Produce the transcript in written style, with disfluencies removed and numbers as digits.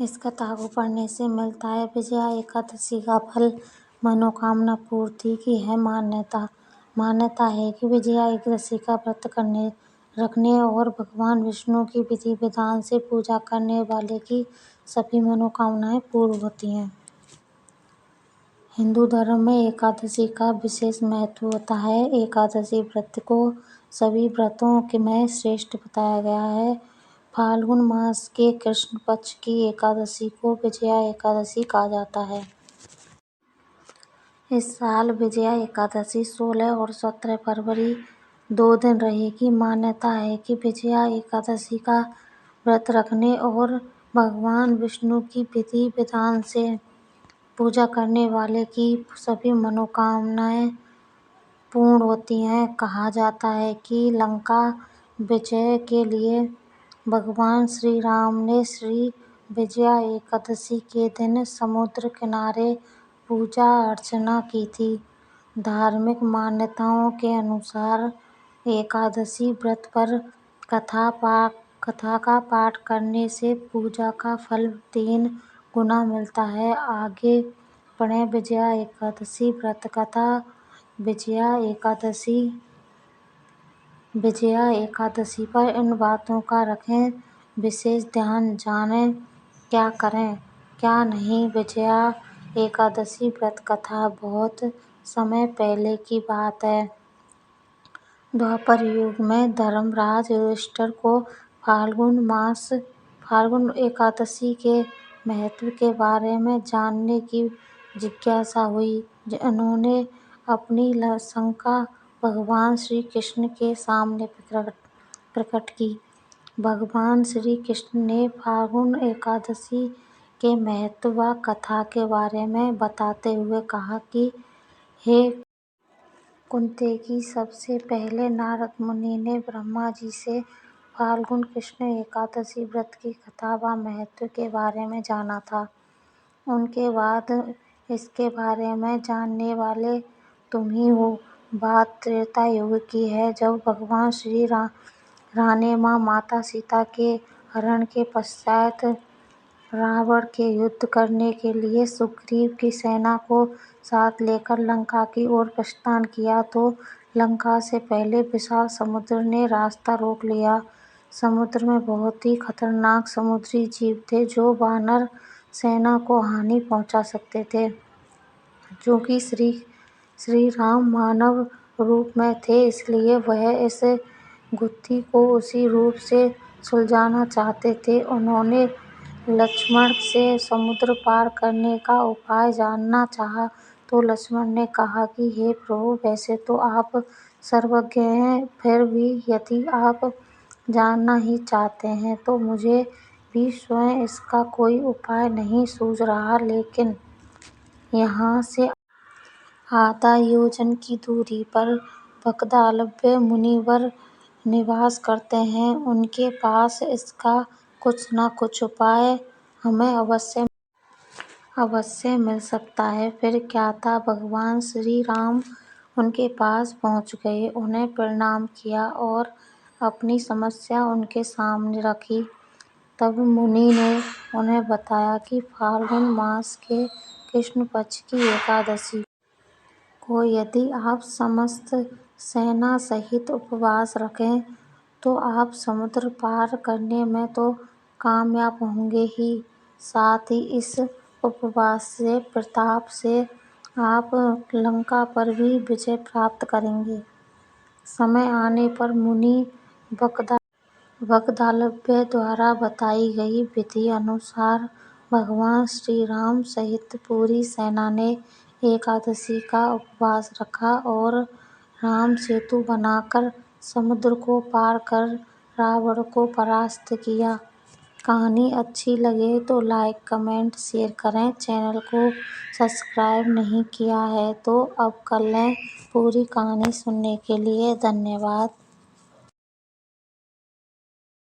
इस कथा को पढ़ने से मिलता है विजया एकादशी का फल, मनोकामना पूर्ति की है मान्यता। मान्यता है कि विजया एकादशी का व्रत रखने और भगवान विष्णु की विधि विधान से पूजा करने वाले की सभी मनोकामनाएं पूर्ण होती हैं। हिंदू धर्म में एकादशी का विशेष महत्व होता है। एकादशी व्रत को सभी व्रतों में श्रेष्ठ बताया गया है। फाल्गुन मास के कृष्ण पक्ष की एकादशी को विजया एकादशी कहा जाता है। इस साल विजया एकादशी 16 और 17 फरवरी 2 दिन रहेगी। मान्यता है कि विजया एकादशी का व्रत रखने और भगवान विष्णु की विधि विधान से पूजा करने वाले की सभी मनोकामनाएं पूर्ण होती हैं। कहा जाता है कि लंका विजय के लिए भगवान श्री राम ने श्री विजया एकादशी के दिन समुद्र किनारे पूजा अर्चना की थी। धार्मिक मान्यताओं के अनुसार एकादशी व्रत पर कथा का पाठ करने से पूजा का फल 3 गुना मिलता है। आगे पढ़ें विजया एकादशी व्रत कथा। विजया एकादशी पर इन बातों का रखें विशेष ध्यान। जानें क्या करें क्या नहीं। विजया एकादशी व्रत कथा बहुत समय पहले की बात है। द्वापर युग में धर्मराज युधिष्ठिर को फाल्गुन एकादशी के महत्व के बारे में जानने की जिज्ञासा हुई। उन्होंने अपनी शंका भगवान श्री कृष्ण के सामने प्रकट की। भगवान श्री कृष्ण ने फाल्गुन एकादशी के महत्व व कथा के बारे में बताते हुए कहा कि हे कुंती, सबसे पहले नारद मुनि ने ब्रह्मा जी से फाल्गुन कृष्ण एकादशी व्रत की कथा व महत्व के बारे में जाना था। उनके बाद इसके बारे में जानने वाले तुम ही हो। बात त्रेता युग की है, जब भगवान श्री राम ने माता सीता के हरण के पश्चात रावण के युद्ध करने के लिए सुग्रीव की सेना को साथ लेकर लंका की ओर प्रस्थान किया तो लंका से पहले विशाल समुद्र ने रास्ता रोक लिया। समुद्र में बहुत ही खतरनाक समुद्री जीव थे जो वानर सेना को हानि पहुंचा सकते थे। क्योंकि श्री राम मानव रूप में थे, इसलिए वह इस गुत्थी को उसी रूप से सुलझाना चाहते थे। उन्होंने लक्ष्मण से समुद्र पार करने का उपाय जानना चाहा तो लक्ष्मण ने कहा कि हे प्रभु, वैसे तो आप सर्वज्ञ हैं, फिर भी यदि आप जानना ही चाहते हैं तो मुझे भी स्वयं इसका कोई उपाय नहीं सूझ रहा। लेकिन यहाँ से आधा योजन की दूरी पर वाग्देव मुनिवर निवास करते हैं। उनके पास इसका कुछ न कुछ उपाय हमें अवश्य मिल सकता है। फिर क्या था, भगवान श्री राम उनके पास पहुंच गए, उन्हें प्रणाम किया और अपनी समस्या उनके सामने रखी। तब मुनि ने उन्हें बताया कि फाल्गुन मास के कृष्ण पक्ष की एकादशी को यदि आप समस्त सेना सहित उपवास रखें तो आप समुद्र पार करने में तो कामयाब होंगे ही, साथ ही इस उपवास से प्रताप से आप लंका पर भी विजय प्राप्त करेंगे। समय आने पर मुनि वाग्देव द्वारा बताई गई विधि अनुसार भगवान श्री राम सहित पूरी सेना ने एकादशी का उपवास रखा और राम सेतु बनाकर समुद्र को पार कर रावण को परास्त किया। कहानी अच्छी लगे तो लाइक, कमेंट, शेयर करें। चैनल को सब्सक्राइब नहीं किया है तो अब कर लें। पूरी कहानी सुनने के लिए धन्यवाद।